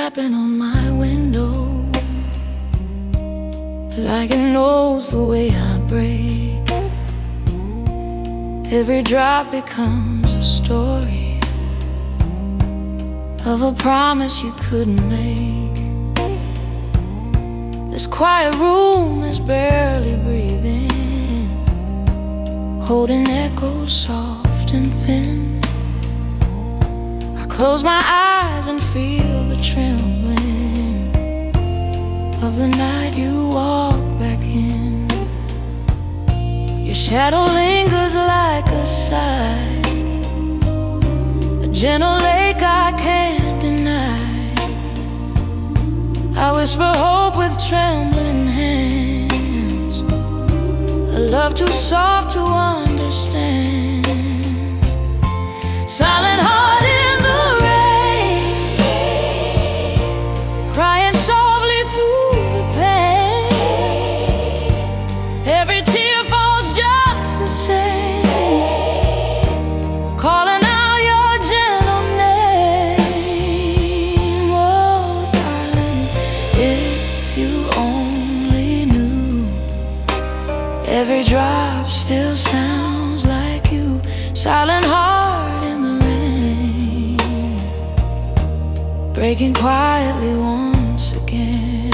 tapping on my window, like it knows the way I break. Every drop becomes a story of a promise you couldn't make. This quiet room is barely breathing, holding echoes soft and thin. I close my eyes and feel the trembling of the night you walk back in. Your shadow lingers like a sigh, a gentle lake I can't deny. I whisper hope with trembling hands, a love too soft to understand. Silent heart in the rain, crying softly through the pain. Every tear falls just the same, calling out your gentle name. Oh, darling, if you only knew, every drop still sounds like you. Silent heart in the rain, breaking quietly once again.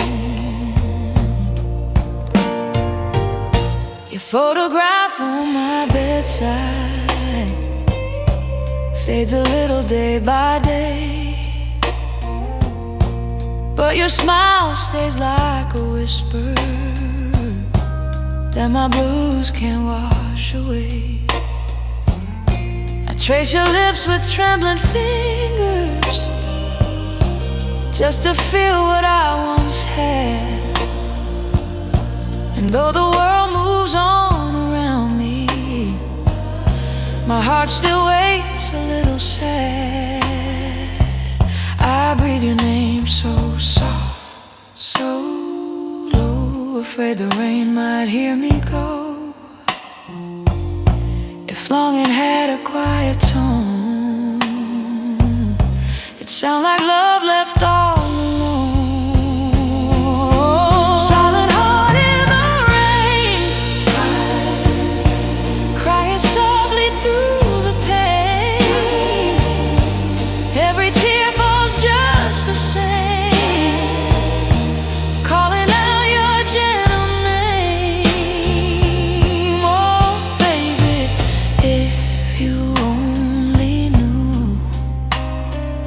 Your photograph on my bedside fades a little day by day, but your smile stays like a whisper that my blues can't wash away. I trace your lips with trembling fingers, just to feel what I once had. And though the world moves on around me, my heart still waits a little sad. I breathe your name so soft, so low, afraid the rain might hear me go. If longing had a quiet tone, it sound like love left all alone. Silent heart in the rain, crying softly through the pain. Every tear falls just the same, calling out your gentle name. Oh, baby, if you only knew,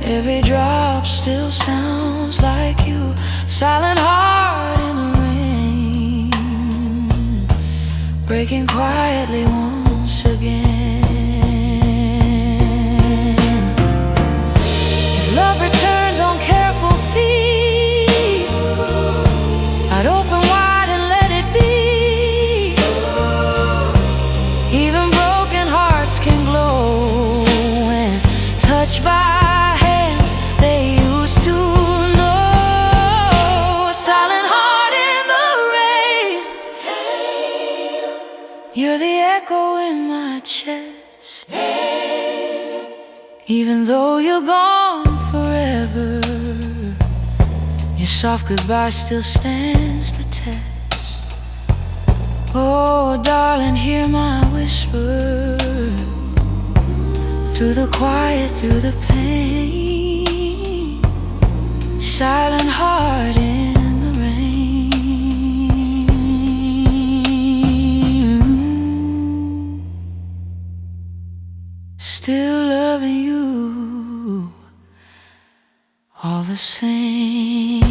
every drop still sounds like you. Silent heart in the rain, breaking quietly once again. If love returns on careful feet, I'd open wide and let it be. Even broken hearts can glow when touched by hands they used to know. Silent heart in the rain, you're the echo in my chest. Even though you're gone forever, your soft goodbye still stands the test. Oh, darling, hear my whisper through the quiet, through the pain. Silent heart in the rain, still loving you all the same.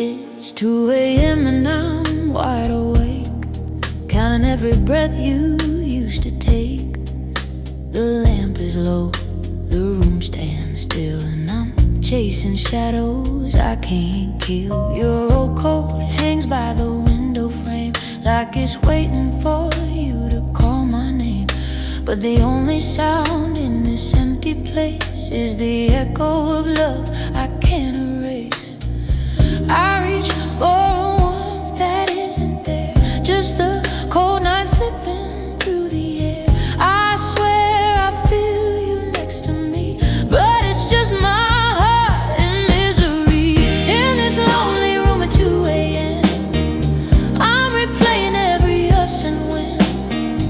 It's 2 a.m. and I'm wide awake, counting every breath you used to take. The lamp is low, the room stands still, and I'm chasing shadows I can't kill. Your old coat hangs by the window frame like it's waiting for you to call my name. But the only sound in this empty place is the echo of love I can't erase. I reach for a warmth that isn't there, just the cold night slipping through the air. I swear I feel you next to me, but it's just my heart in misery. In this lonely room at 2 a.m. I'm replaying every us and when.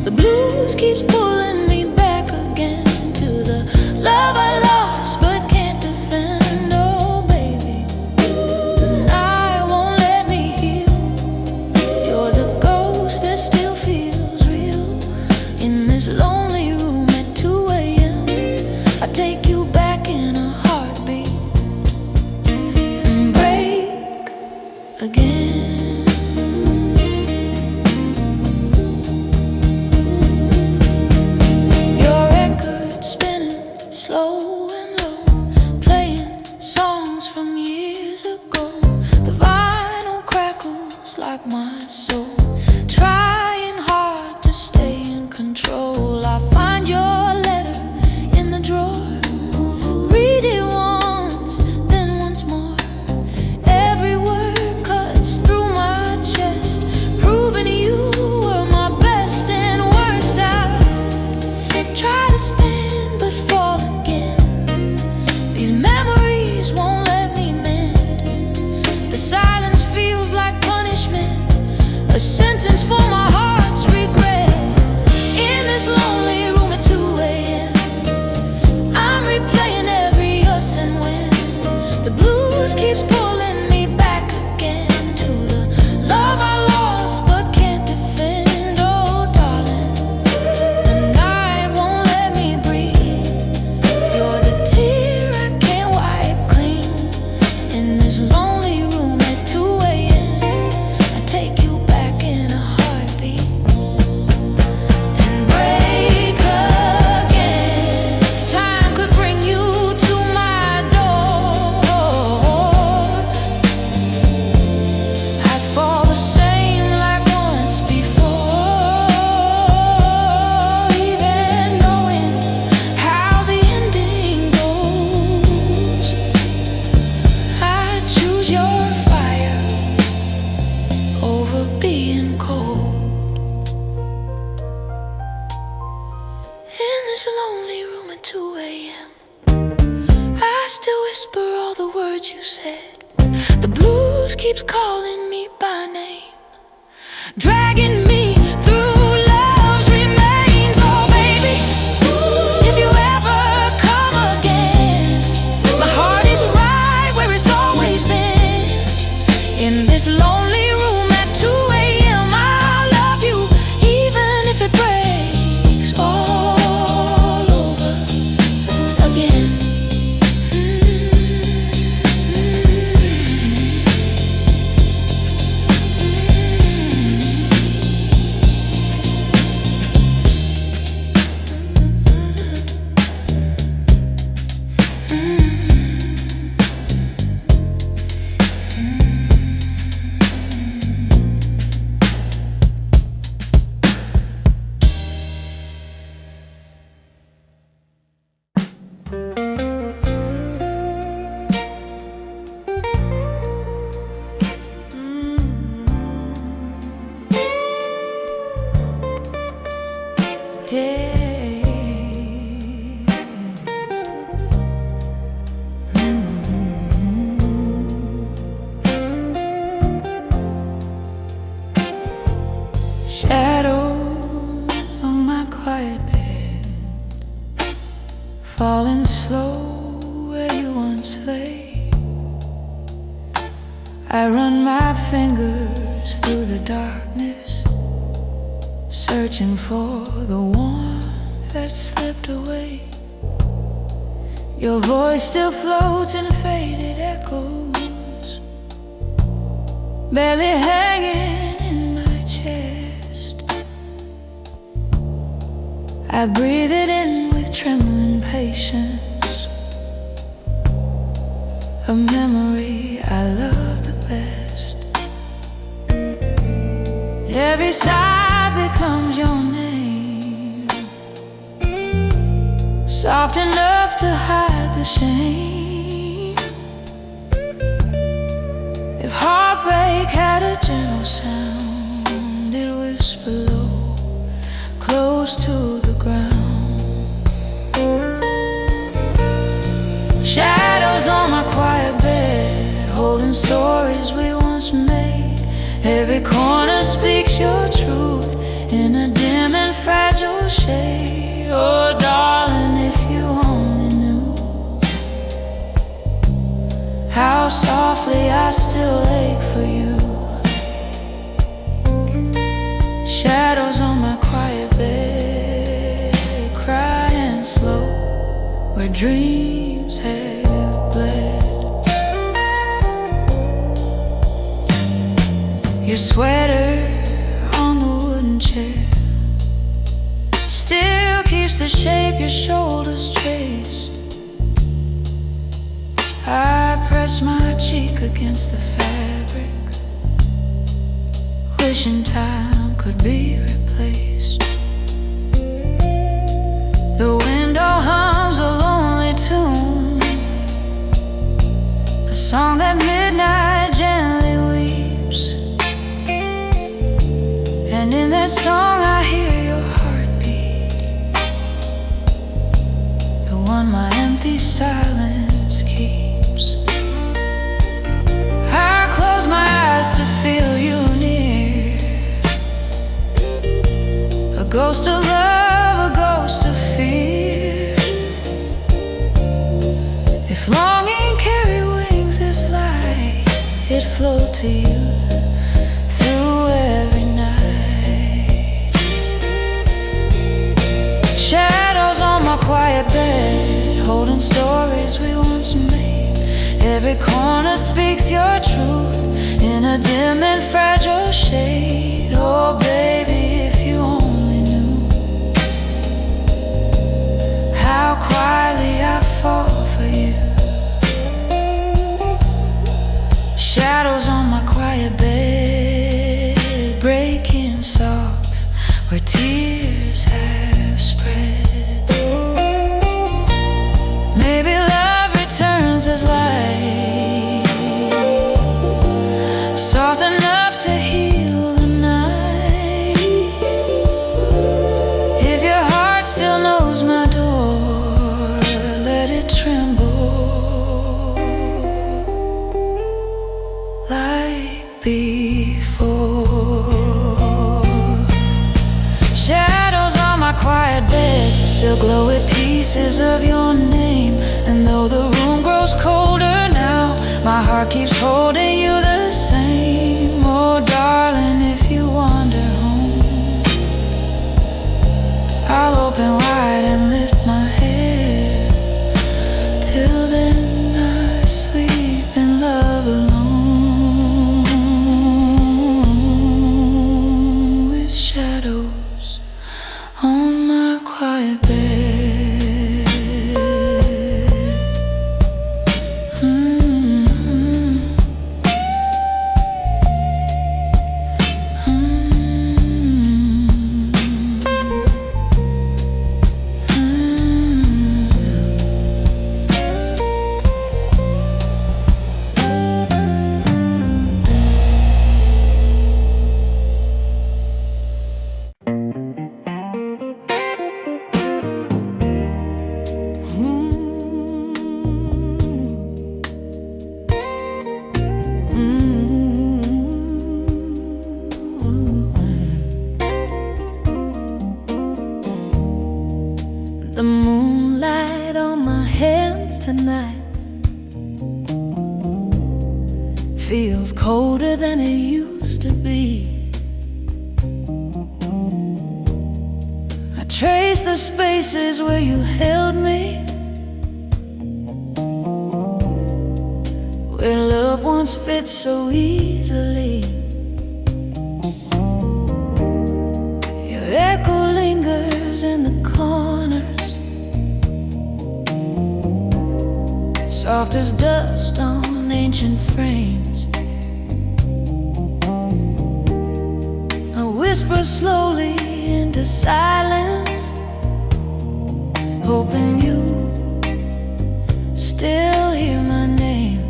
The blues keeps pulling me back again to the love I lost but can't defend. Oh baby, the night won't let me heal. You're the ghost that still feels real. In this lonely room at 2 a.m. I take you back in a heartbeat and break again. Your record spinning slow and low, playing songs from years ago. The vinyl crackles like my soul, trying hard to stay in control. I find your letter in the drawer, read it once, then once more. Every word cuts through my chest, proving you were my best and worst. I try to stand but fall again. These memories won't let me mend. The silence feels like punishment, a sentence for my heart's regret. In this lonely room at 2 a.m. I'm replaying every us and when. The blues keeps pulling me back again to the love I lost but can't defend. Oh darling, the night won't let me breathe. You're the tear I can't wipe clean. In this lonely room at 2 a.m. I take you back in a heartbeat and break again. If time could bring you to my door, I'd fall the same like once before. Even knowing how the ending goes, I'd choose your fire over being cold. In this lonely room at 2 a.m. I still whisper all the words you said. The blues keeps calling me by name, dragging me through love's remains. Oh baby, if you ever come again, my heart is right where it's always been. In this lonely room at 2 a.m. I love you even if it breaks all over again. Shadows on my quiet bed, falling slow where you once lay. I run my fingers through the darkness, searching for the warmth that slipped away. Your voice still floats in faded echoes, barely hanging in my chest. I breathe it in with trembling patience, a memory I love the best. Every sigh becomes your name, soft enough to hide the shame. If heartbreak had a gentle sound, it'd whisper low, close to the ground. Shadows on my quiet bed, holding stories we once made. Every corner speaks your truth in a dim and fragile shade. Oh darling, if you only knew how softly I still ache for you. Shadows on my quiet bed, crying slow where dreams have bled. Your sweater on the wooden chair still keeps the shape your shoulders traced. I press my cheek against the fabric, wishing time could be replaced. The window hums a lonely tune, a song that midnight gently weeps. And in that song I hear your heartbeat, the one my empty silence keeps. I close my eyes to feel you near, a ghost of love, a ghost of fear. If longing carry wings this light, it float to you through every night. Shadows on my quiet bed, holding stories we once made. Every corner speaks your truth in a dim and fragile shade. Oh baby, if you only knew how quietly I fall for you. Shadows on my quiet bed, breaking soft where tears have spread. Maybe love returns as light, soft enough to heal the night. If your heart still knows my door, let it tremble like before. Shadows on my quiet bed still glow with pieces of your name. And though the room grows colder now, my heart keeps holding you the same. Oh darling, if you wander home, I'll open wide and lift my head. Till then I sleep in love alone, with shadows on my quiet bed. The moonlight on my hands tonight feels colder than it used to be. I trace the spaces where you held me, where love once fit so easily. Your echo lingers in the corners, soft as dust on ancient frames. I whisper slowly into silence, hoping you still hear my name.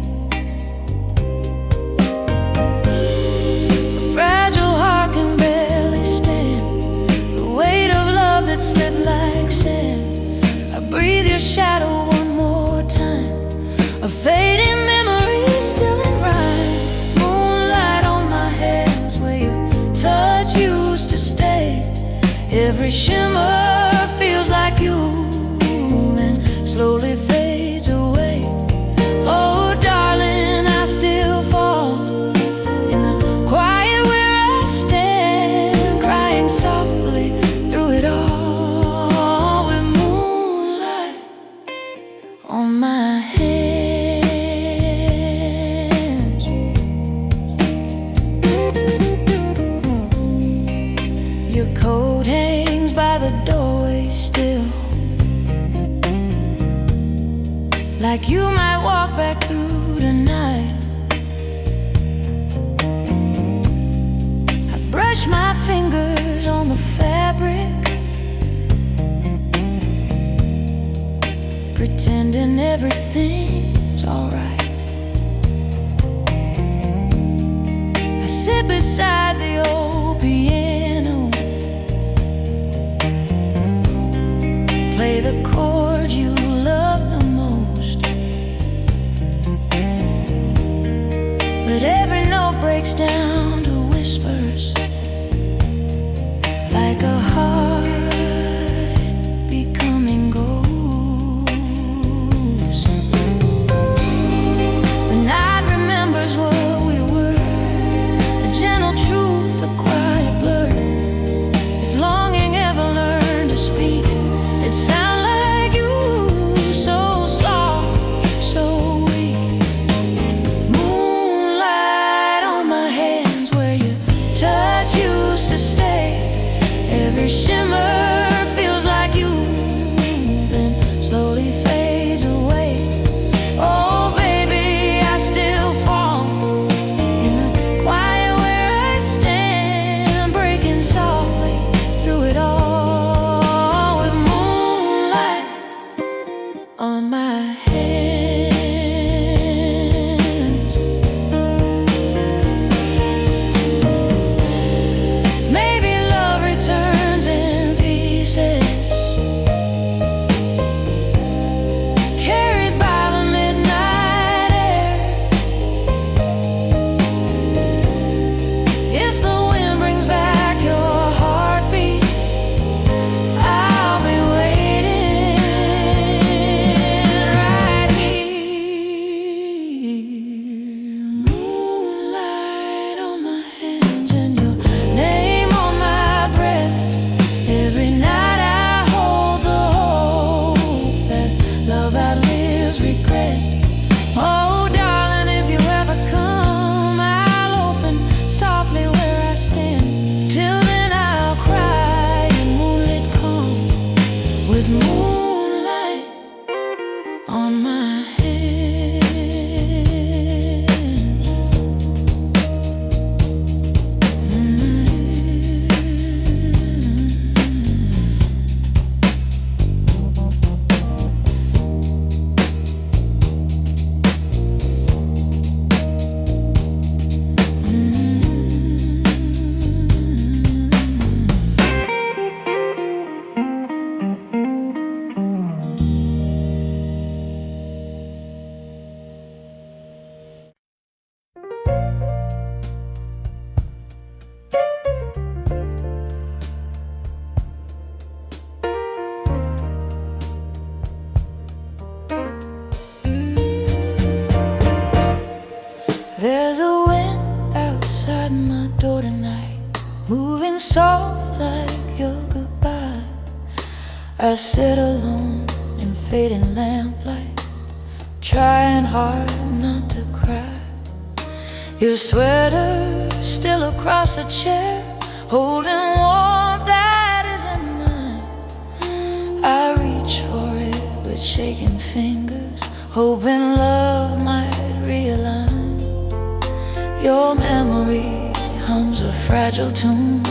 A fragile heart can barely stand the weight of love that slipped like sand. I breathe your shadow one more time, a fading memory still in rhyme. Moonlight on my hands where your touch used to stay. Every shimmer feels like you and slowly fades away. Oh darling, I still fall in the quiet where I stand, crying softly through it all, with moonlight on my hands. Your coat hangs by the doorway still, like you might walk back through tonight. I brush my fingers on the fabric, pretending everything's alright. I sit beside the old piano, play the chord you love the most, but every note breaks down to whispers, like a heart becoming ghost. The night remembers what we were, a gentle truth, a quiet blur. If longing ever learned to speak, it sound like you, so soft, so weak. Moonlight on my hands where your touch used to stay. Every shimmer feels like you, then slowly fades away. Oh baby, I still fall in the quiet where I stand, breaking softly through it all, with moonlight on my hands. Maybe love returns in pieces, carried by the midnight air. If the wind brings back your heartbeat, I'll be waiting right here. Moonlight on my hands and your name on my breath. Every night I hold the hope that love outlives regret. Oh darling, if you ever come, I'll open softly where I stand. Till then I'll cry in moonlit calm, with moonlight on my hands. There's a wind outside my door tonight, moving soft like your goodbye. I sit alone in fading lamplight, trying hard not to cry. Your sweater still across the chair, holding warmth that isn't mine. I reach for it with shaking fingers, hoping love might realign. Your memory hums a fragile tune,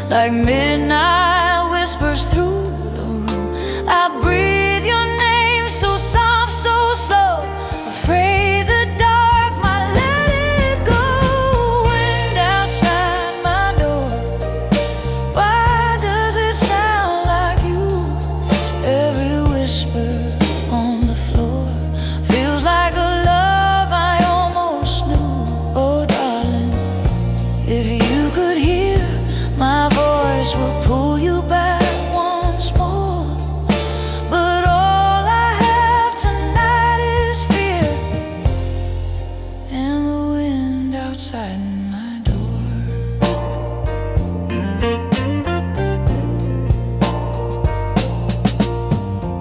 like midnight whispers through the room. I breathe your name so soft, so slow, afraid the dark might let it go. Wind outside my door, why does it sound like you? Every whisper on the floor feels like a love I almost knew. Oh darling, if you could hear, my voice will pull you back once more. But all I have tonight is fear and the wind outside my door.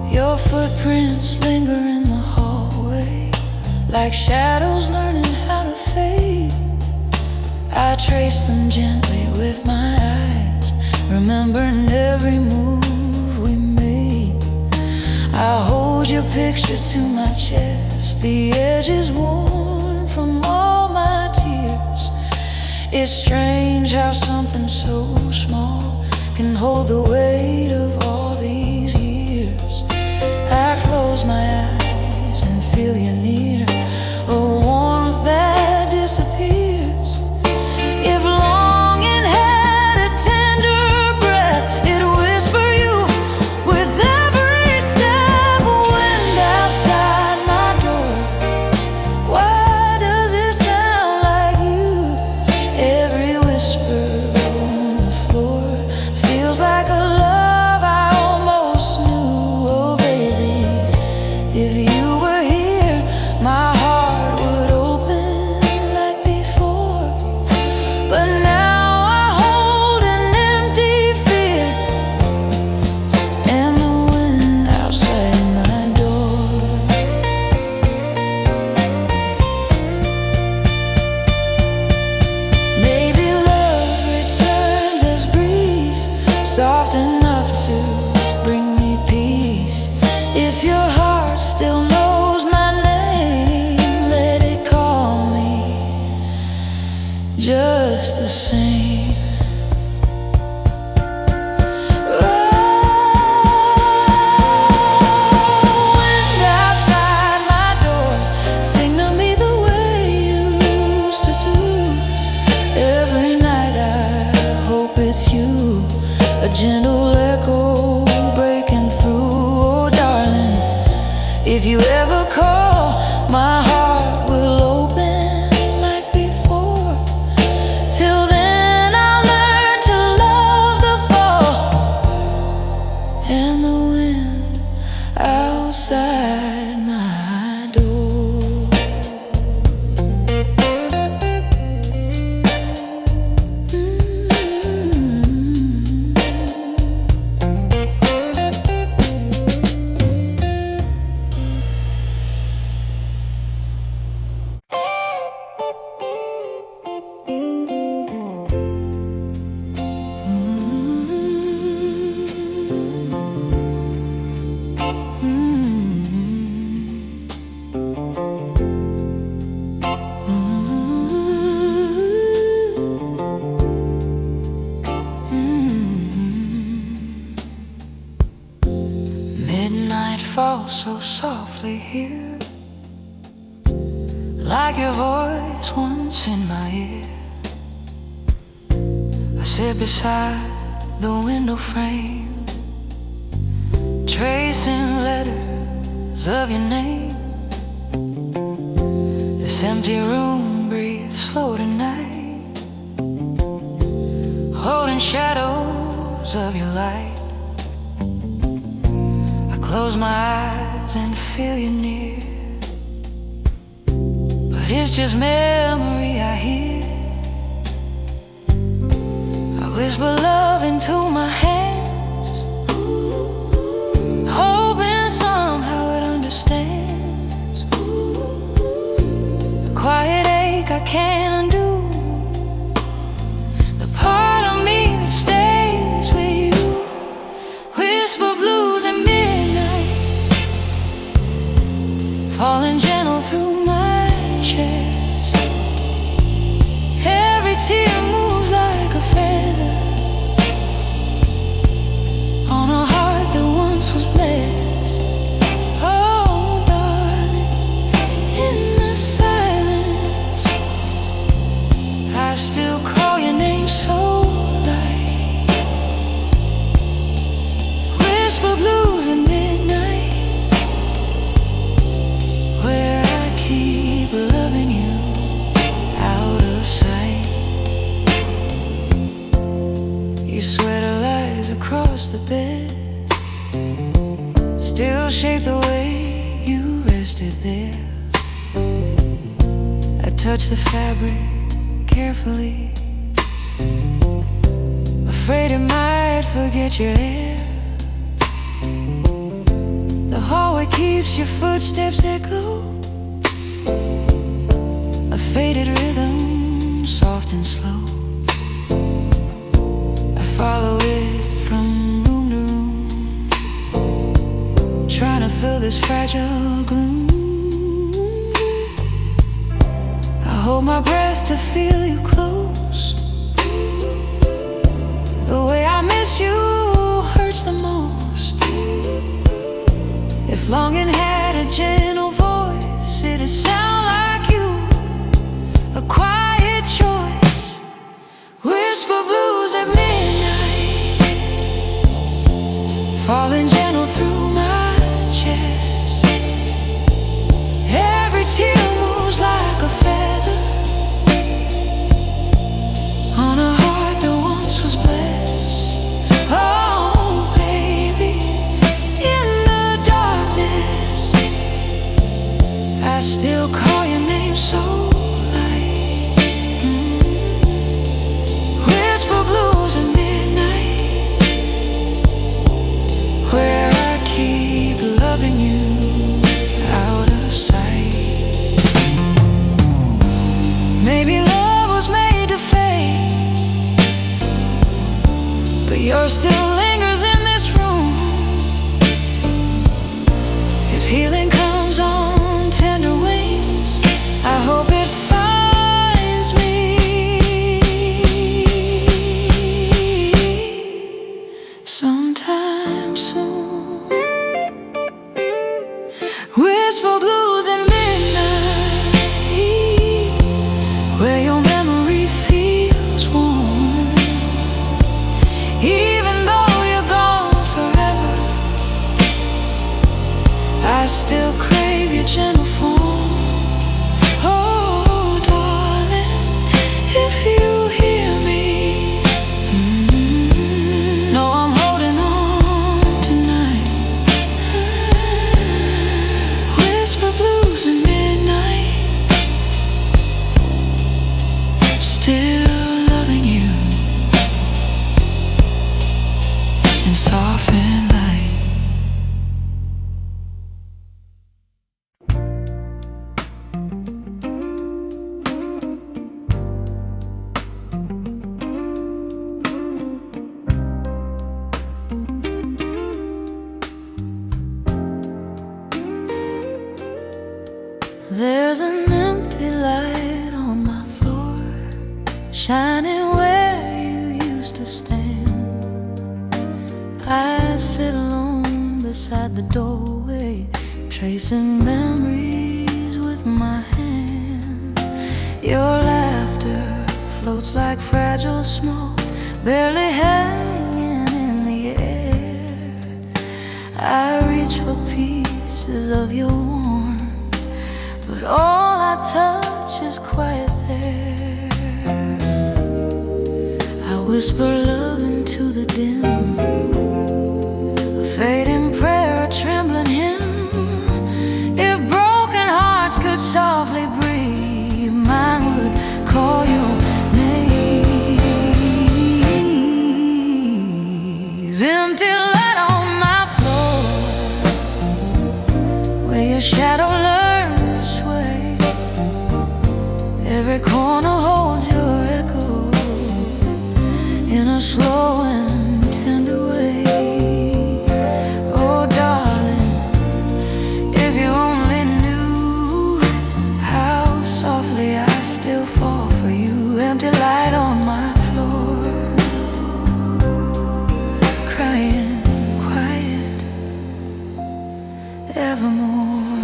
Your footprints linger in the hallway, like shadows learning how to fade. I trace them gently with my eyes, remembering every move we made. I hold your picture to my chest, the edge is worn from all my tears. It's strange how something so small can hold the weight of all these years. I close my eyes and feel you near, a warmth that disappears. If longing had a tender breath, it'd whisper you with every step. Wind outside my door, why does it sound like you? Every whisper on the floor feels like a love I almost knew. Oh baby, if you were here, my heart would open like before. But now I hold an empty fear and the wind outside my door. Maybe love returns as breeze, soft enough to bring me peace. If your heart still knows my name, let it call me just the same. Wind outside my door, sing to me the way you used to do. Every night I hope it's you, a gentle echo breaking through. Oh darling, if you ever call, my heart will open like before. Till then I'll learn to love the fall and the wind outside my door. Midnight falls so softly here, like your voice once in my ear. I sit beside the window frame, tracing letters of your name. This empty room breathes slow tonight, holding shadows of your light. I close my eyes and feel you near, but it's just memory I hear. I whisper love into my hands, hoping somehow it understands. The quiet ache I can't undo, the part of me that stays with you. Whisper blues at midnight, falling gentle through my chest. Every tear moves like a feather on a heart that once was blessed. Oh, darling, in the silence, I still call your name so light. Whisper blues at midnight, where I keep loving you out of sight. Your sweater lies across the bed, still shape the way you rested there. I touch the fabric carefully, afraid it might forget your hair. The hallway keeps your footsteps echo, a faded rhythm, soft and slow. I follow it from room to room, trying to fill this fragile gloom. I hold my breath to feel you close. The way I miss you hurts the most. If longing had a gentle voice, it'd sound like you, a quiet choice. Whisper blues at midnight, falling gentle through my chest. Every tear moves like a feather on a heart that once was blessed. Oh, baby, in the darkness, I still call your name so light. Whisper blues at midnight, where I keep loving you out of sight. Maybe love was made to fade, but yours still lingers in this room. If healing comes on tender wings, I hope it finds me sometime soon. Whisper blues at midnight, where your memory feels warm. Even though you're gone forever, I still crave your gentle form. Oh, darling, if you hear me, know I'm holding on tonight. Whisper blues at midnight, still loving you in soft and light. There's an empty light on my floor, shining where you used to stand. I sit alone beside the doorway, tracing memories with my hand. Your laughter floats like fragile smoke, barely hanging in the air. I reach for pieces of your warmth, but all I touch is quiet there. I whisper love into the dim, a fading prayer, a trembling hymn. If broken hearts could softly breathe, mine would call your name. Empty light on my floor, where your shadow learned to sway. Every corner holds your echo in a slow and tender way. Oh, darling, if you only knew evermore.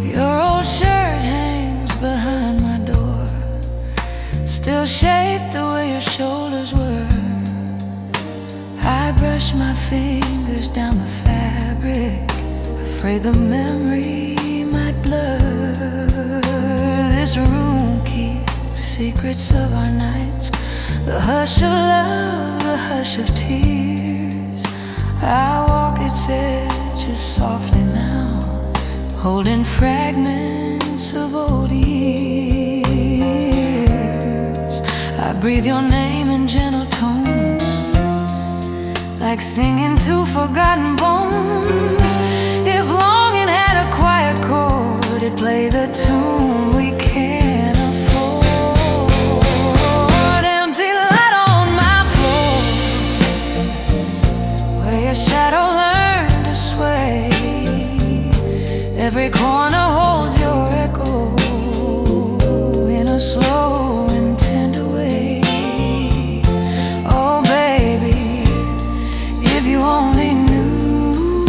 Your old shirt hangs behind my door, still shaped the way your shoulders were. I brush my fingers down the fabric, afraid the memory might blur. This room keeps secrets of our nights, the hush of love, the hush of tears. I walk its edges softly now, holding fragments of old years. I breathe your name in gentle tones, like singing to forgotten bones. If longing had a quiet chord, it'd play the tune we can't afford. Empty light on my floor, where your shadow learned to sway. Every corner holds your echo in a slow and tender way. Oh baby, if you only knew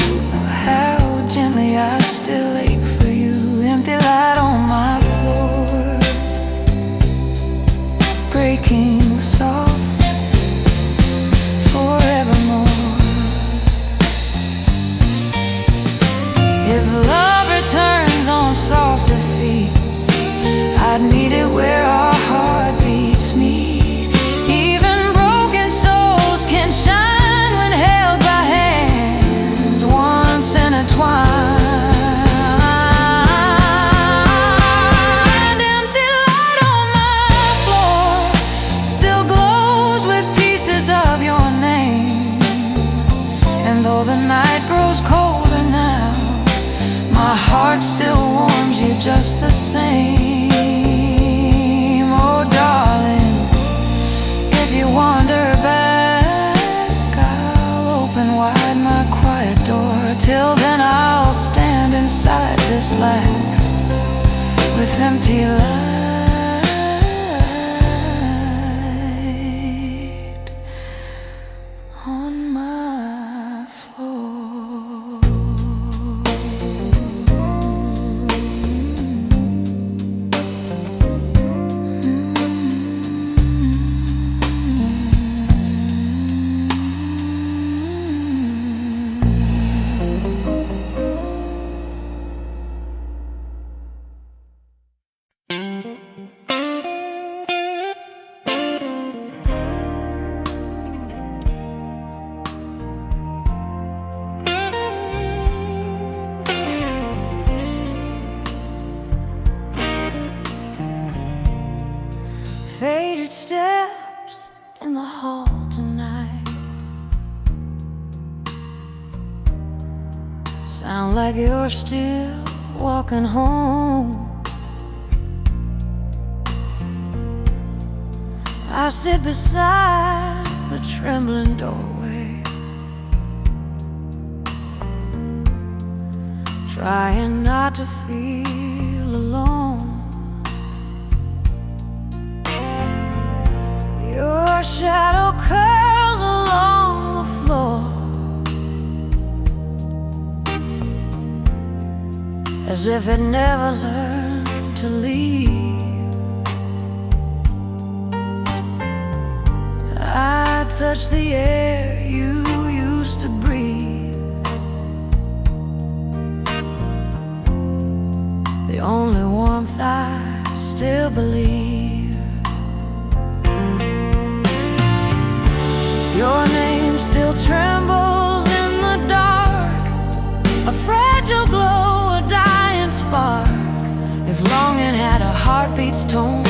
how gently I still ache for you. Empty light on my floor, breaking soft forevermore. If love returns on softer feet, I'd meet it where our heartbeats meet. Even broken souls can shine when held by hands once intertwined. Empty light on my floor still glows with pieces of your name. And though the night grows colder now, my heart still warms you just the same. Oh darling, if you wander back, I'll open wide my quiet door. Till then I'll stand inside this light with empty light on my floor. Faded steps in the hall tonight sound like you're still walking home. I sit beside the trembling doorway, trying not to feel alone. Your shadow curls along the floor, as if it never learned to leave. I touch the air you used to breathe, the only warmth I still believe. Your name still trembles in the dark, a fragile glow, a dying spark. If longing had a heartbeat's tone,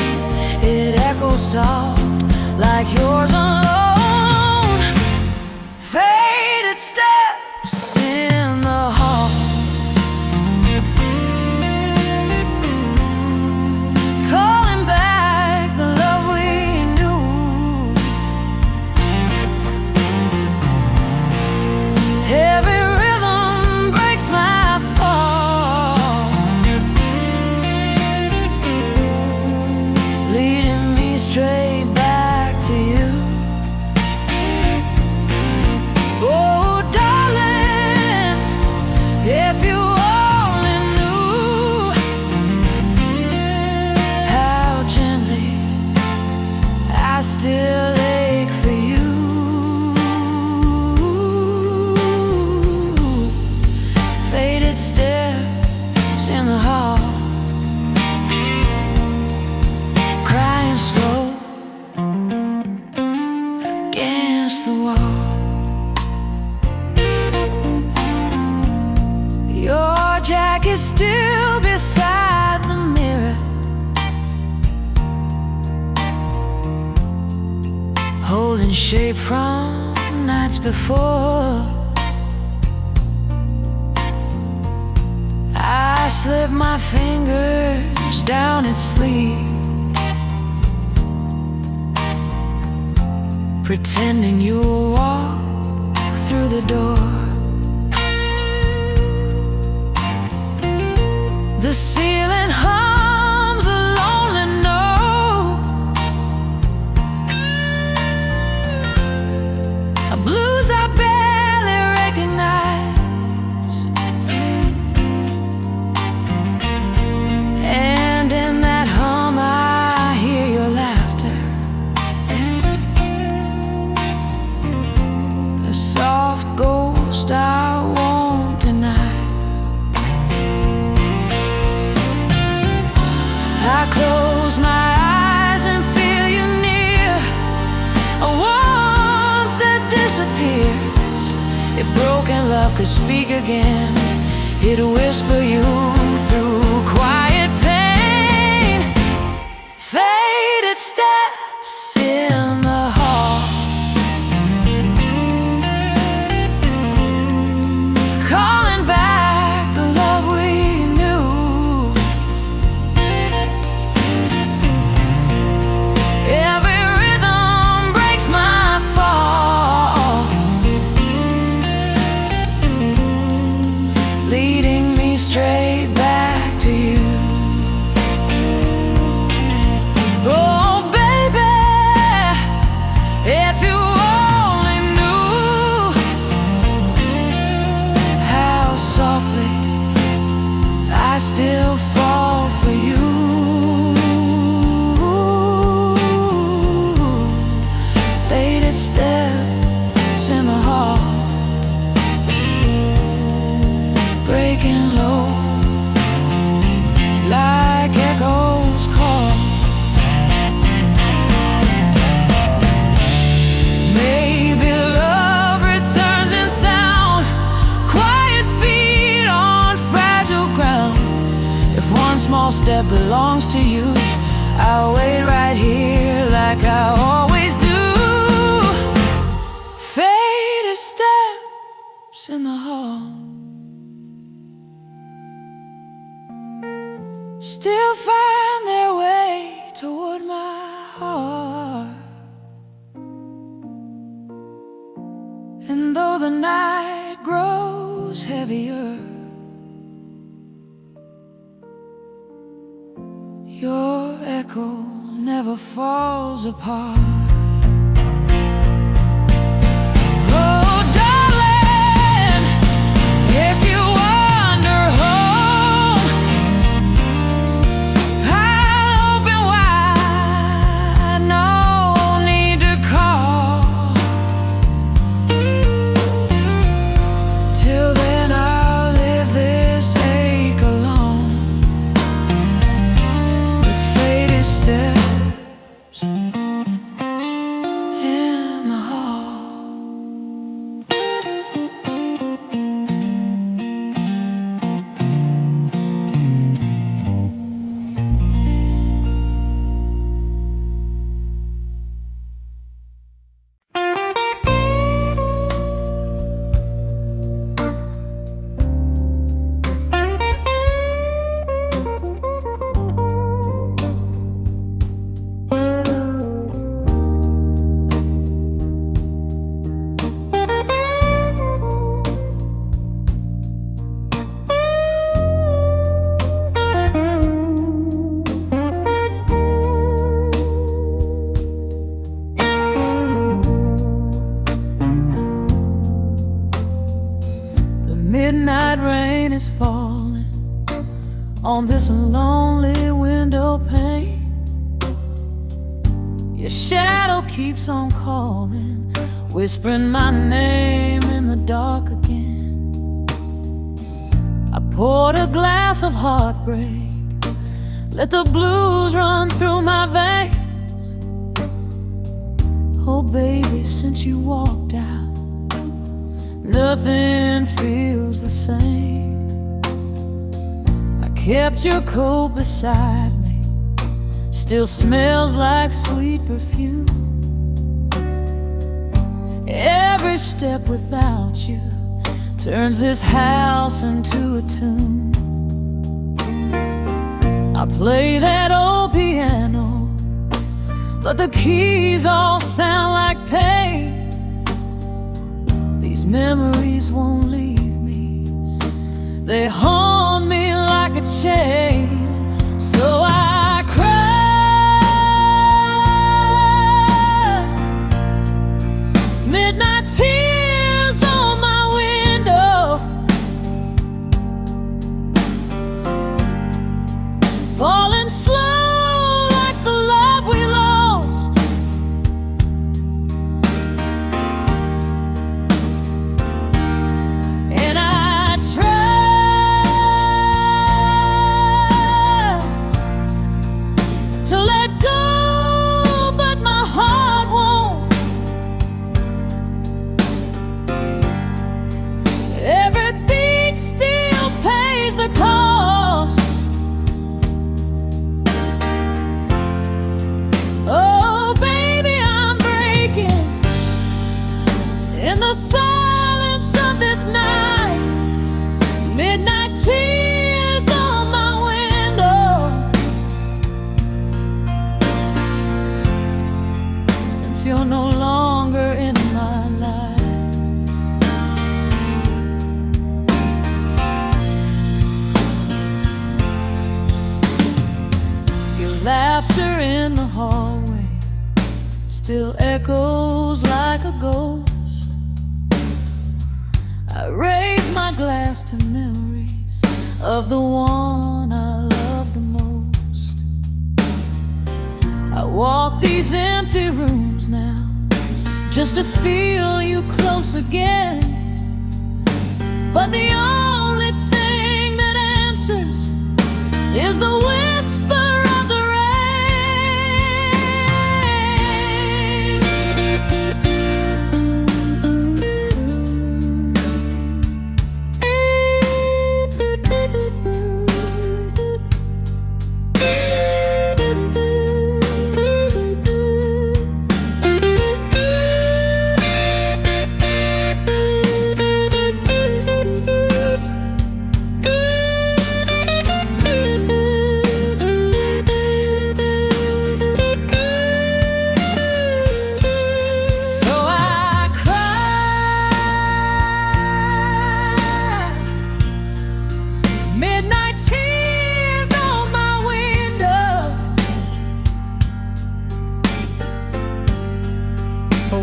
it echoes soft like yours alone. Faded steps in the hall, calling back the love we knew. Every rhythm breaks my fall, leading me straight back to you. holding shape from nights before. I slip my fingers down its sleeve, pretending you'll walk through the door. The ceiling hums a lonely note, a blues I barely recognize. And in that hum I hear your laughter, the soft ghost I won't deny. I close my eyes and feel you near, a warmth that disappears. If broken love could speak again, it'd whisper you through quiet pain. Faded steps in the hall, calling back the love we knew. Every rhythm breaks my fall, leading me straight back to you. Oh baby, if you only knew how softly I still fall for you. Faded steps in the hall, breaking low like echoes call. Maybe love returns in sound, quiet feet on fragile ground. If one small step belongs to you, I'll wait right here like I always do. Faded steps in the hall, still find their way toward my heart. And though the night grows heavier, your echo never falls apart. Oh darling, if you wander home, I'll open wide, no need to call. Till then I'll live this ache alone, with faded steps in the hall. Midnight rain is falling on this lonely window pane. Your shadow keeps on calling, whispering my name in the dark again. I poured a glass of heartbreak, let the blues run through my veins. Oh baby, since you walked out, nothing feels the same. I kept your coat beside me, still smells like sweet perfume. Every step without you turns this house into a tomb. I play that old piano, but the keys all sound like pain. These memories won't leave me, they haunt me like a chain. So I cry, midnight tears on my window, falling slow like the love we lost. And I try to let go, but my heart won't. Every beat still pays the cost. Oh, baby, I'm breaking in the silence of this night. Midnight tears on my window. Since you're no longer in my life, your laughter in the hallway still echoes like a ghost. I raise my glass to memories of the one I love the most. I walk these empty rooms now just to feel you close again. But the only thing that answers is the whisper of the rain. So I cry, midnight tears on my window,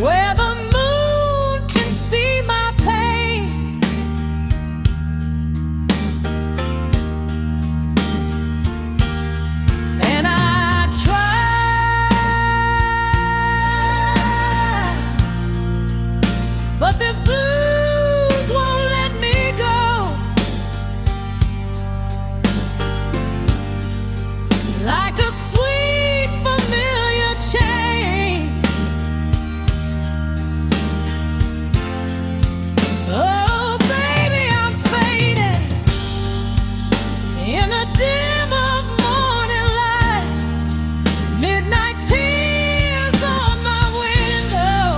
where the moon can see my pain. And I try, but this blues won't let me go. Like a sweet familiar chain. Oh, baby, I'm fading in the dim of morning light. Midnight tears on my window,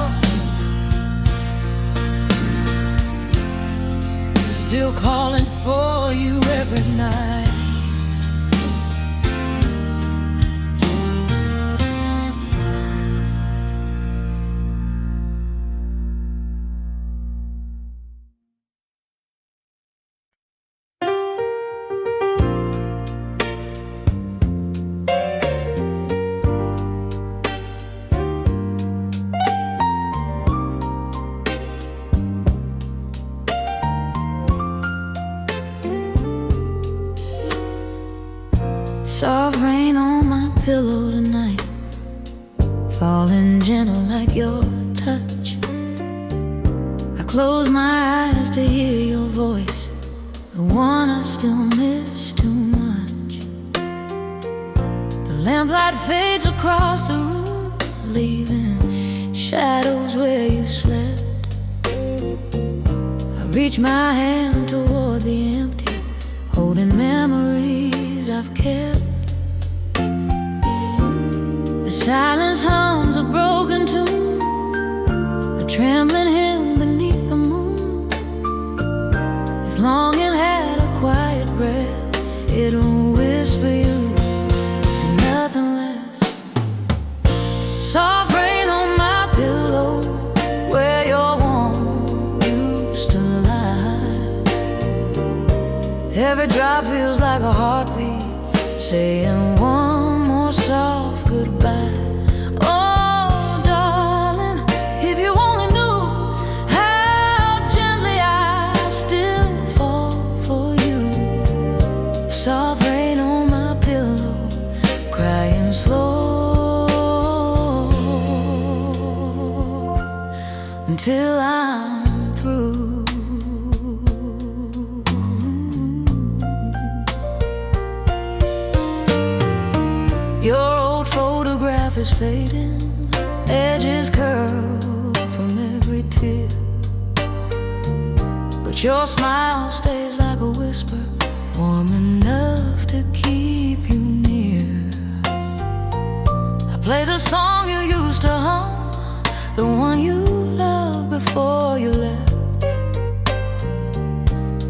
still calling for you every night. Soft rain on my pillow tonight, falling gentle like your touch. I close my eyes to hear your voice, the one I still miss too much. The lamplight fades across the room, leaving shadows where you slept. I reach my hand toward the empty, holding memories I've kept. The silence hums a broken tune, a trembling hymn beneath the moon. If longing had a quiet breath, it will whisper you and nothing less. Soft rain on my pillow, where your warmth used to lie. Every drop feels like a heartbeat, saying one more soft goodbye. Oh, darling, if you only knew how gently I still fall for you. Soft rain on my pillow, crying slow until I'm through. Your old photograph is fading, edges curl from every tear, but your smile stays like a whisper, warm enough to keep you near. I play the song you used to hum, the one you loved before you left,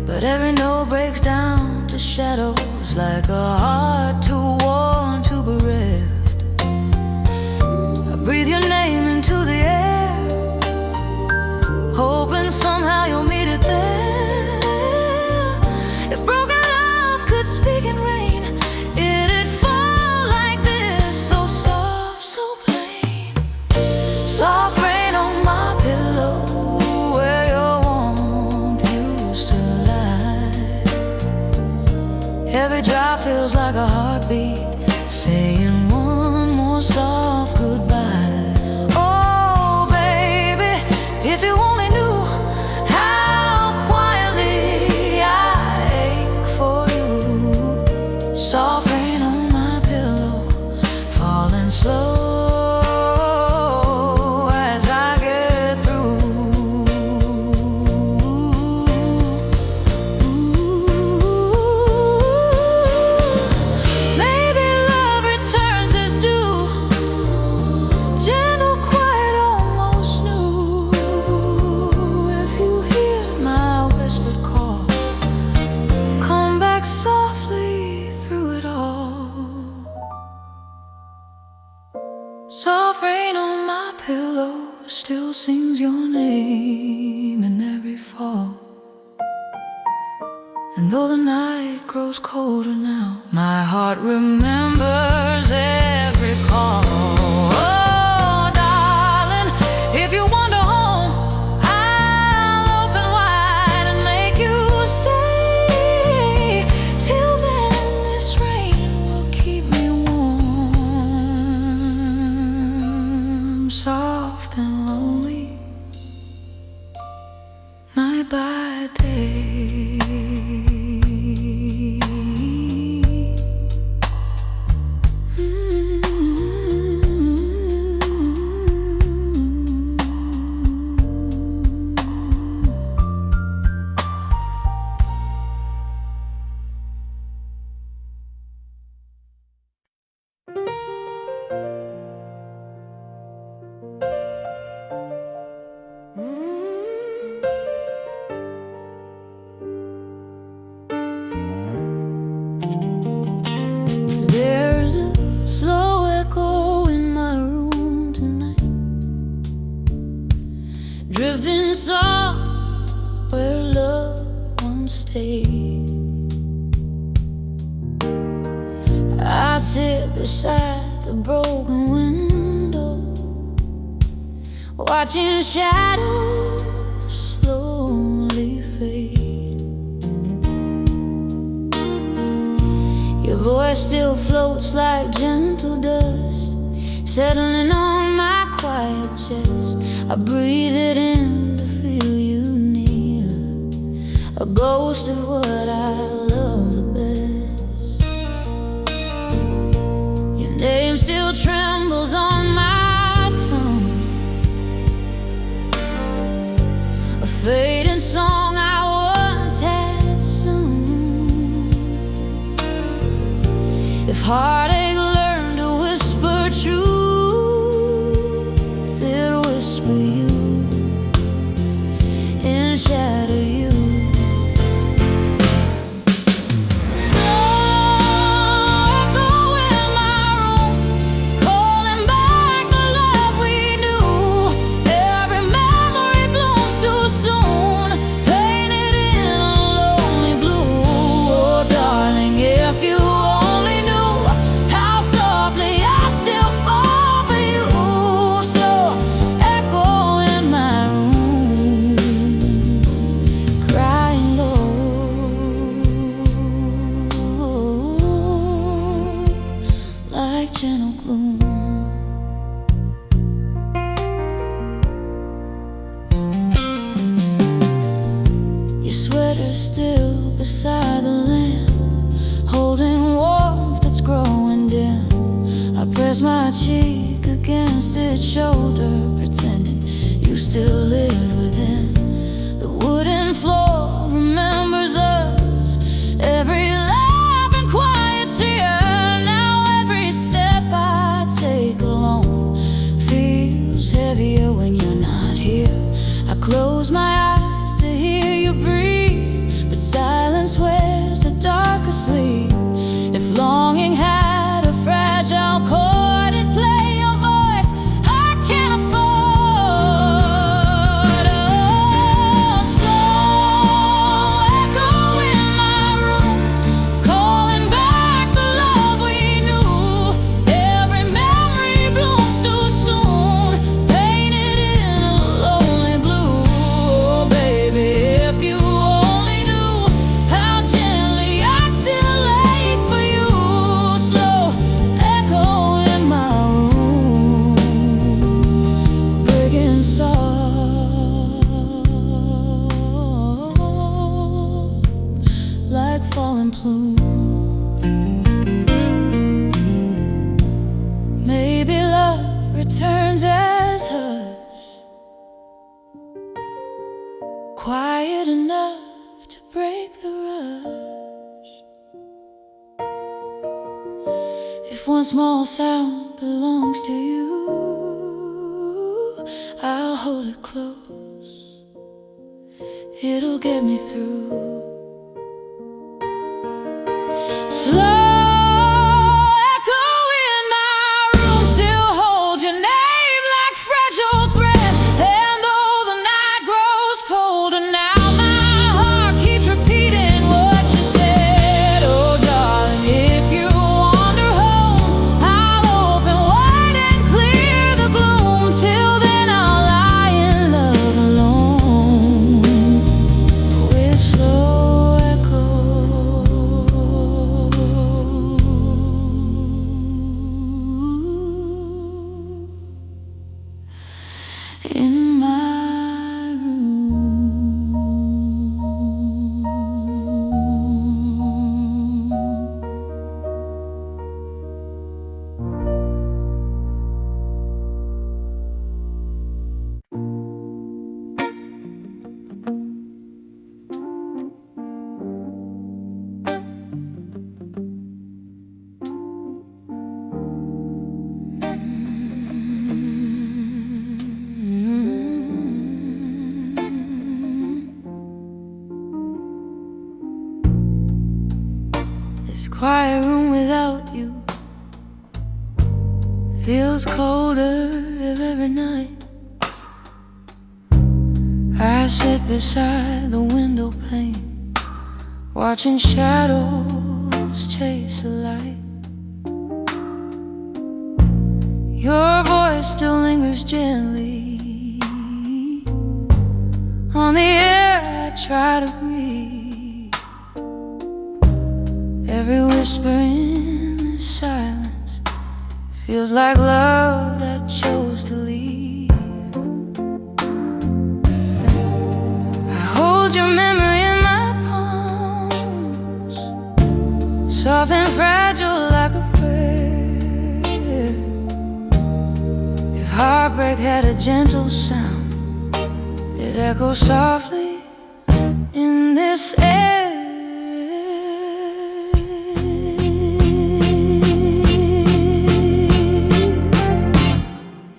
but every note breaks down to shadows like a heart too worn, too bereft. I breathe your name into the air, hoping somehow you'll meet it there. If broken love could speak in rain, it'd fall like this, so soft, so plain. Soft rain on my pillow, where your warmth used to lie. Every drop feels like a heartbeat, saying one more soft goodbye. Oh, baby, if you only knew how quietly I ache for you. Soft rain on my pillow, falling slow as I get through. Maybe love returns its due, gentle, quiet, almost new. If you hear my whispered call, come back softly through it all. Soft rain on my pillow still sings your name in every fall. And though the night grows colder now, my heart remembers every call. Oh, darling, if you wander home, I'll open wide and make you stay. Till then, this rain will keep me warm, soft and lonely, night by day. There's a slow echo in my room tonight, drifting soft where love once stayed. I sit beside the broken window, watching shadows slowly fade. Your voice still floats like gentle dust, settling on my quiet chest. I breathe it in to feel you near, a ghost of what I love the best. Your name still trembles on my tongue, a fading song I once had sung. If heartache learned to whisper truth, it'll whisper you. beside the lamp, holding warmth that's growing dim. I press my cheek against its shoulder, pretending you still live within. The wooden floor remembers us, every laugh and quiet tear. Now every step I take alone feels heavier when you're not here. I close my eyes to hear you breathe, but silence wears a darker sleep. If longing had a fragile chord, it'd play your voice I can't afford. Oh, slow echo in my room, calling back the love we knew. Every memory blooms too soon, painted in a lonely blue. Oh, baby, if you only knew how gently I still ache for you. Slow echo in my room, breaking soft like falling plume. Maybe love returns as hush, quiet enough to break the rush. If one small sound belongs to you, I'll hold it close. It'll get me through. Slow echo in my room, still hold your name like fragile thread. And though the night grows colder now, my heart keeps repeating what you said. Oh, darling, if you wander home, I'll open wide and clear the gloom. Till then I'll lie in love alone with slow echo in my room. This quiet room without you feels colder every night. I sit beside the window pane, watching shadows chase the light. Your voice still lingers gently on the air I try to breathe. Every whisper in the silence feels like love that chose to leave. I hold your memory in my palms, soft and fragile like a prayer. If heartbreak had a gentle sound, it echoes softly in this air.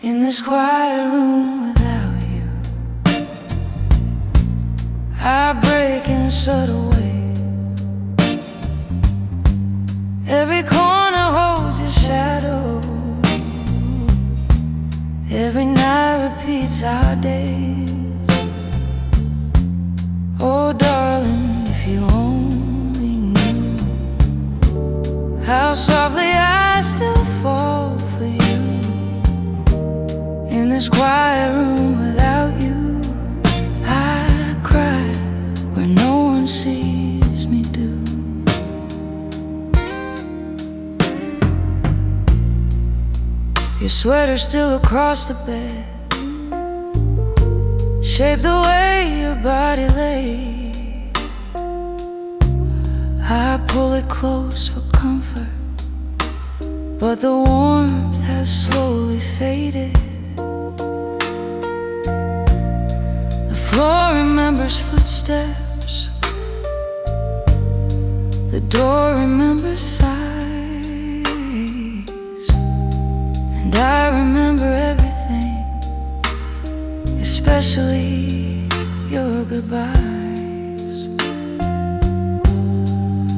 In this quiet room without you, I break in subtle ways. Every corner holds your shadow, every night repeats our days. Oh, darling, if you only knew how softly I still fall for you. In this quiet room without you, I cry where no one sees me do. Your sweater still across the bed, shape the way your body lay. I pull it close for comfort, but the warmth has slowly faded. The floor remembers footsteps, the door remembers sighs, and I remember everything, especially your goodbyes.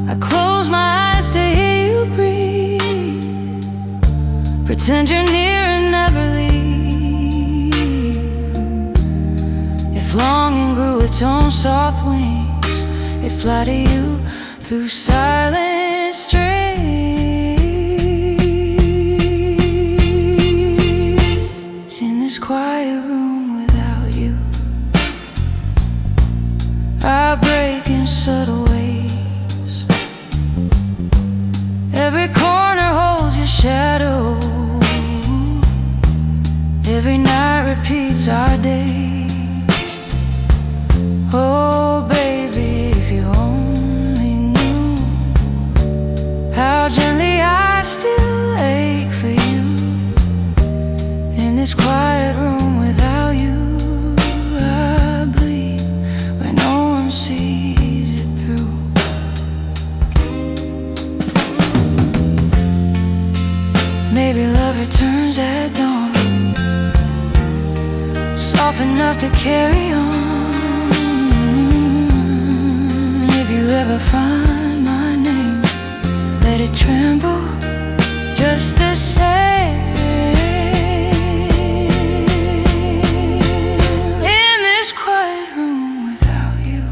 I close my eyes to hear you breathe, pretend you're near and never leave. If longing grew its own soft wings, it'd fly to you through silent streets. In this quiet room without you, I break in subtle ways. Every corner holds your shadow, every night repeats our days. Oh baby, if you only knew how gently I still ache for you. In this quiet room without you, I bleed where no one sees it through. Maybe love returns at dawn, soft enough to carry on. If you ever find my name, let it tremble just the same. In this quiet room without you,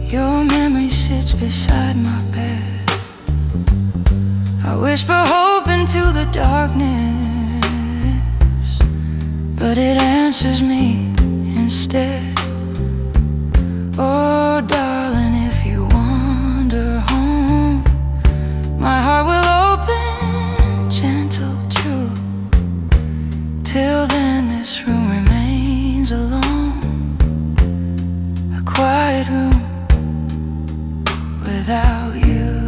your memory sits beside my bed. I whisper hope into the darkness, but it answers me instead. Oh darling, if you wander home, my heart will open, gentle, true. Till then this room remains alone, a quiet room without you.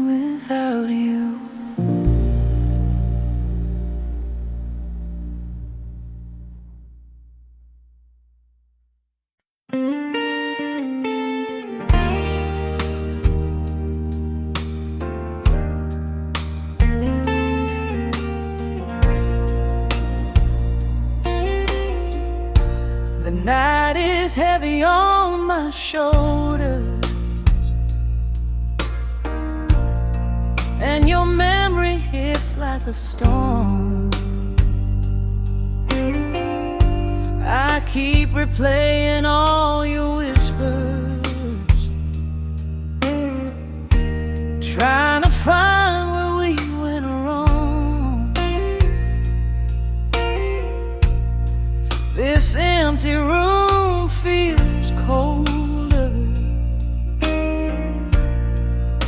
Without you. The night is heavy on my shoulders, and your memory hits like a storm. I keep replaying all your whispers, trying to find where we went wrong. This empty room feels colder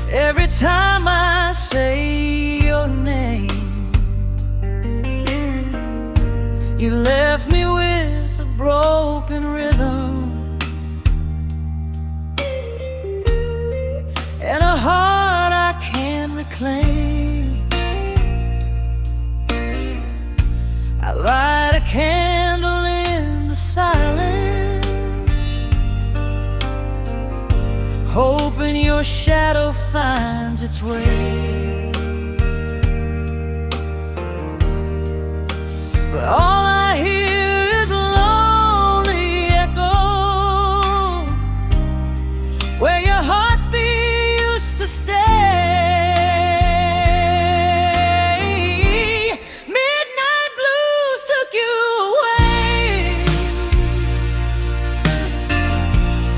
every time I say your name. You left me with a broken rhythm and a heart I can't reclaim. I light a candle in the silence, hoping your shadow finds its way. But all I hear is a lonely echo where your heartbeat used to stay. Midnight blues took you away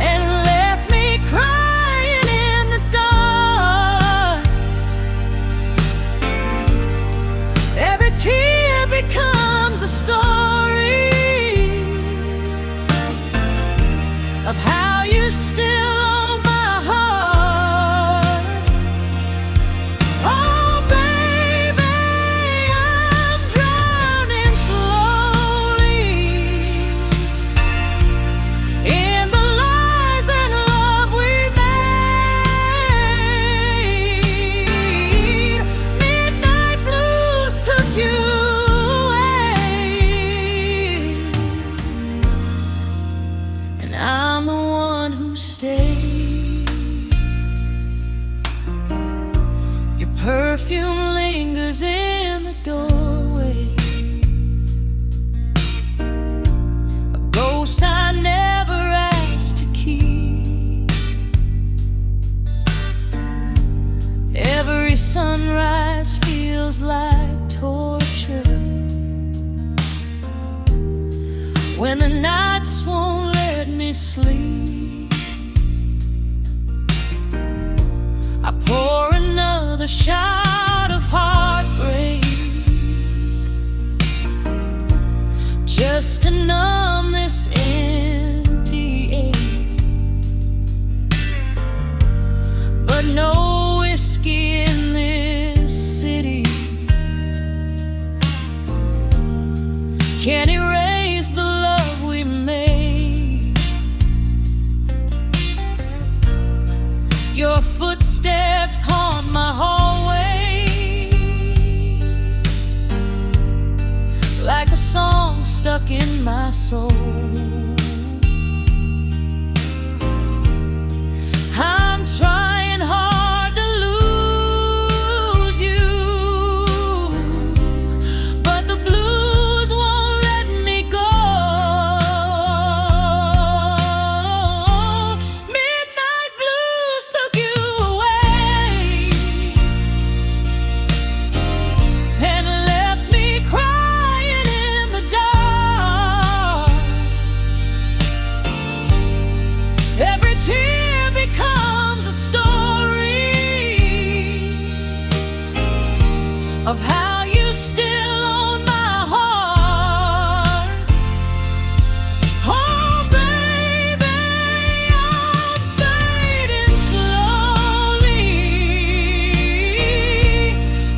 and left me crying in the dark. Every tear becomes a story perfume lingers in the doorway, a ghost I never asked to keep. Every sunrise feels like torture when the nights won't let me sleep. I pour another shot of heartbreak just to numb this empty ache. But no whiskey in this city can erase the love we made. Your footsteps haunt my hallway like a song stuck in my soul. I'm trying hard to lose you, but the blues won't let me go. Midnight blues took you away and left me crying in the dark. Every tear becomes a story of how you still own my heart. Oh baby, I'm fading slowly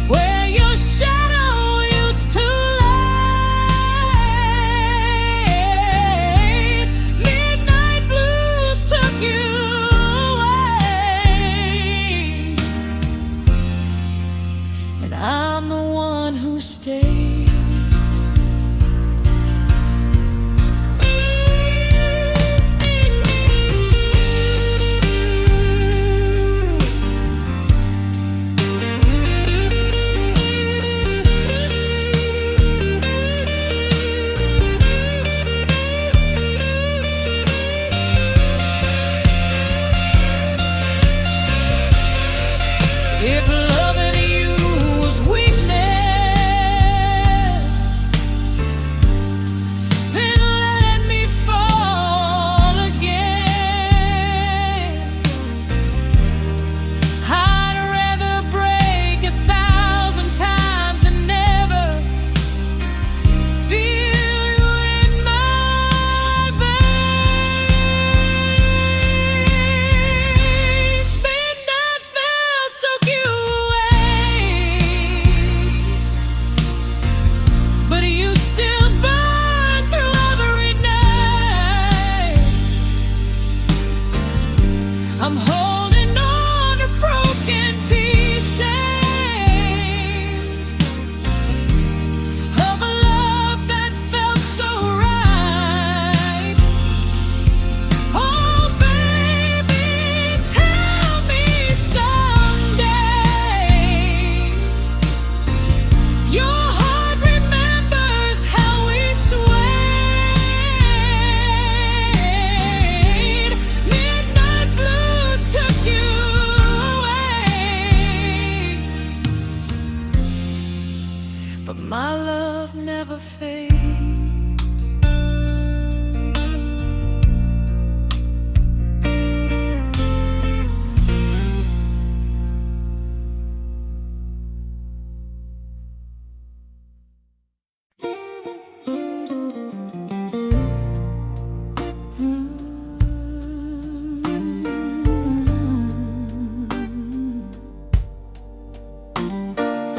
where your shadow used to lay. Midnight blues took you away, and I'm the one who stayed. If loving you was weakness, then let me fall again. I'd rather break 1,000 times than never feel you in my veins. Midnight bells took you away, but you still burn through every night. I'm holding on to broken pieces of a love that felt so right. Oh baby, tell me someday your heart remembers how we swayed. Midnight blues took you away, but my love never fades.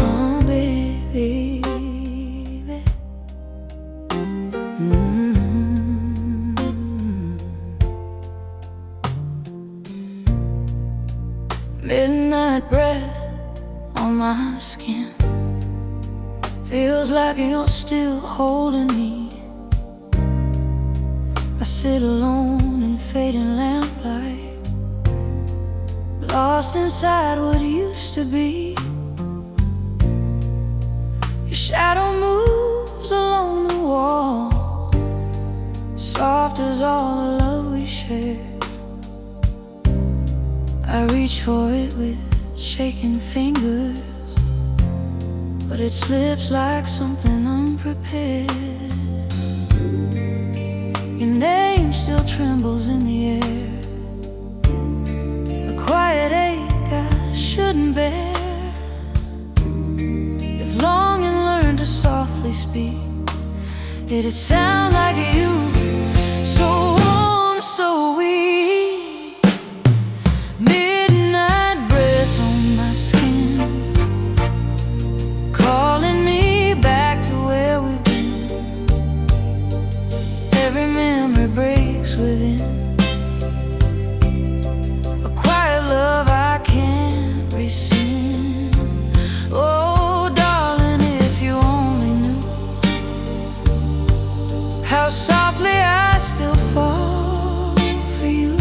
Oh baby, midnight breath on my skin feels like you're still holding me. I sit alone in fading lamplight, lost inside what used to be. shadow moves along the wall, soft as all the love we share. I reach for it with shaking fingers, but it slips like something unprepared. Your name still trembles in the air, a quiet ache I shouldn't bear. If long and learned to softly speak, it'd sound like you, so warm, so weak. Midnight breath on my skin, calling me back to where we've been. Every memory breaks within, a quiet love I can't rescind. Oh darling, if you only knew how softly I still fall for you.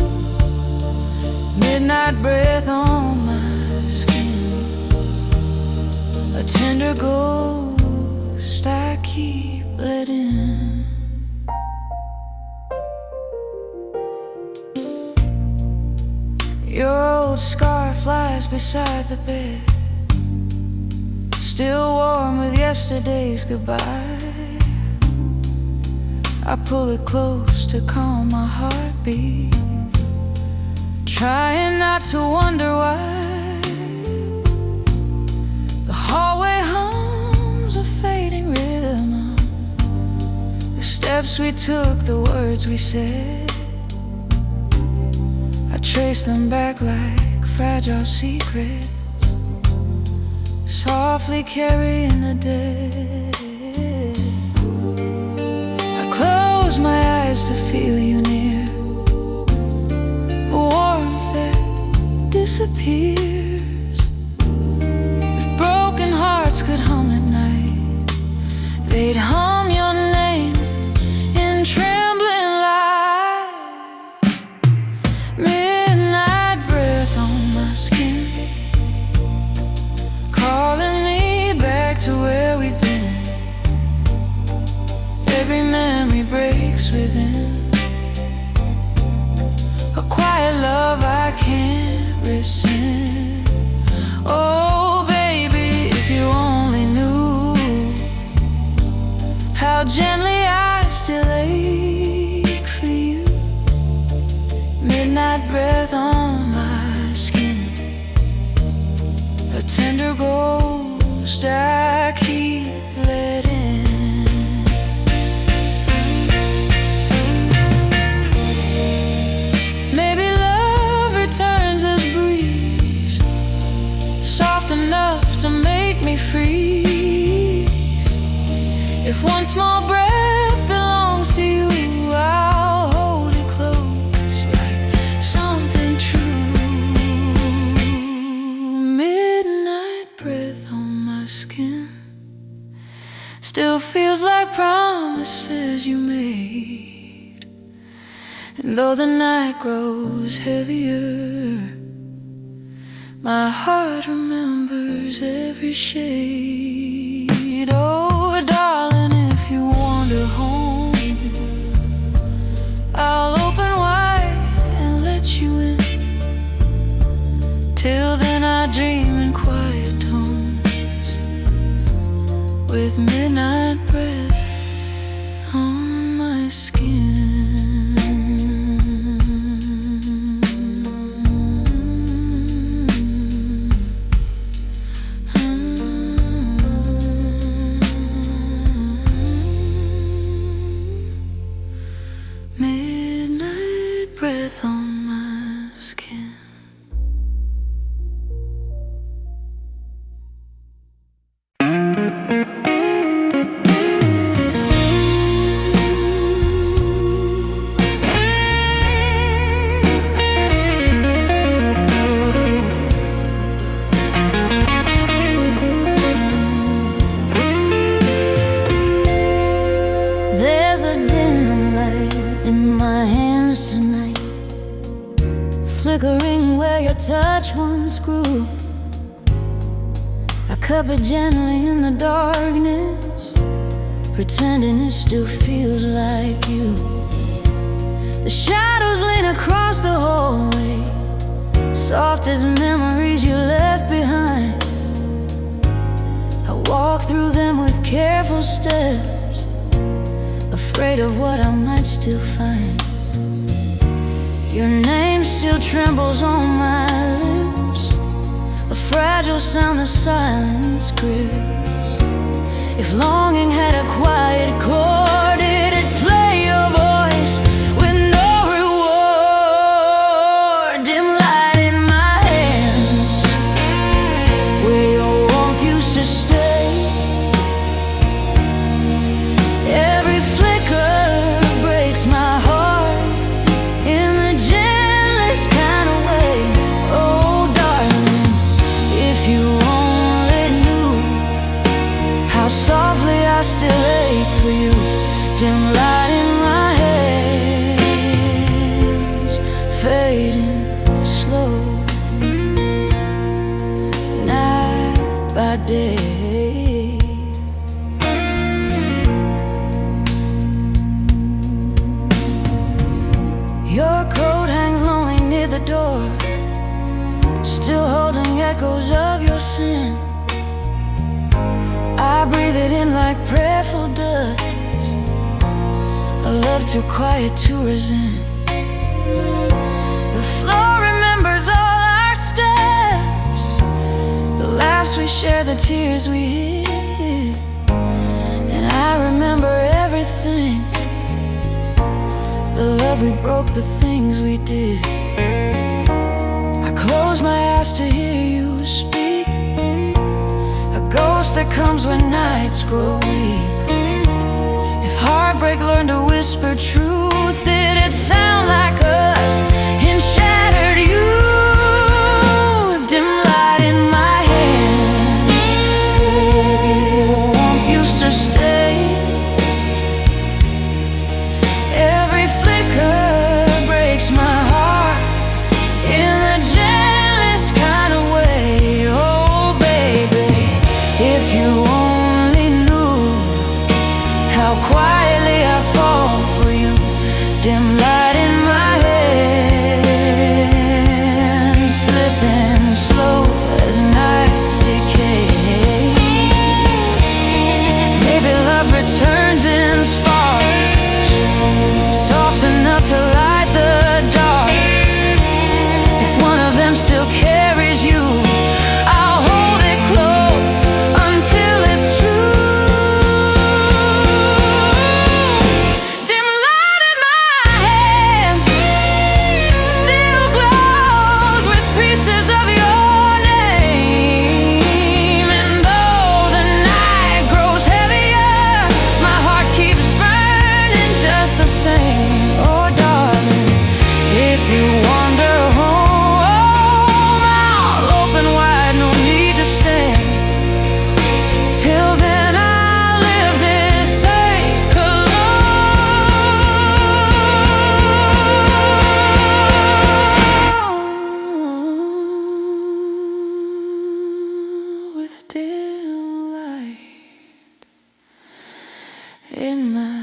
Midnight breath on my skin, a tender ghost I keep letting. Your old scar flies beside the bed, still warm with yesterday's goodbye. I pull it close to calm my heartbeat, trying not to wonder why. The hallway hums a fading rhythm, the steps we took, the words we said. I trace them back like fragile secrets, softly carrying the dead. I close my eyes to feel you near, a warmth that disappears. If broken hearts could hum at night, they'd hum your name in trembling light. Midnight breath on my skin, calling me back to where we've been. Every memory breaks within, a quiet love I can't rescind. Oh baby, if you only knew how gently I still ache for you. Midnight breath on my skin, a tender ghost I keep letting. Maybe love returns as breeze, soft enough to make me freeze. If one small breath belongs to you, I'll hold it close like something true. Midnight breath on my skin, still feels like promises you made. And though the night grows heavier, my heart remembers every shade. Oh darling, if you wander home, I'll open wide and let you in. Till then I dream in quiet tones, with midnight breath on my skin. Midnight breath on my skin. There's a dim light in my hands tonight, flickering where your touch once grew. I cup it gently in the darkness, pretending it still feels like you. The shadows lean across the hallway, soft as memories you left behind. I walk through them with careful steps, afraid of what I might still find. Your name still trembles on my lips, a fragile sound the silence grips. If longing had a quiet chord, it'd play your voice with no reward. Dim light in my hands, where your warmth used to stay. Every flicker breaks my heart in the gentlest kind of way. Oh darling, if you only knew how softly I still ache for you. Dim light in my hands, fading slow, night by day. Your coat hangs lonely near the door, still holding echoes of your sin. I breathe it in like prayerful dust, a love too quiet to resent. The floor remembers all our steps, the laughs we shared, the tears we hid. And I remember everything, the love we broke, the things we did. I close my eyes to hear you speak, a ghost that comes when nights grow weak. If heartbreak learned to whisper truth, it'd sound like us in shattered youth. Dim light in my hands, baby, your warmth used to stay. Every flicker breaks my heart in the gentlest kind of way. Oh baby, if you only knew how quietly I fall for you. Dim light in my head, slipping slow as nights decay. Maybe love returns in sparks, soft enough to light the dark. If one of them still carries you, I'll hold it close until it's true. Dim light in my hands, still glows with pieces of your name. And though the night grows heavier, my heart keeps burning just the same. Oh darling, if you wander home, I'll open wide, no need to stand. Till then I'll live this ache alone, with dim light in my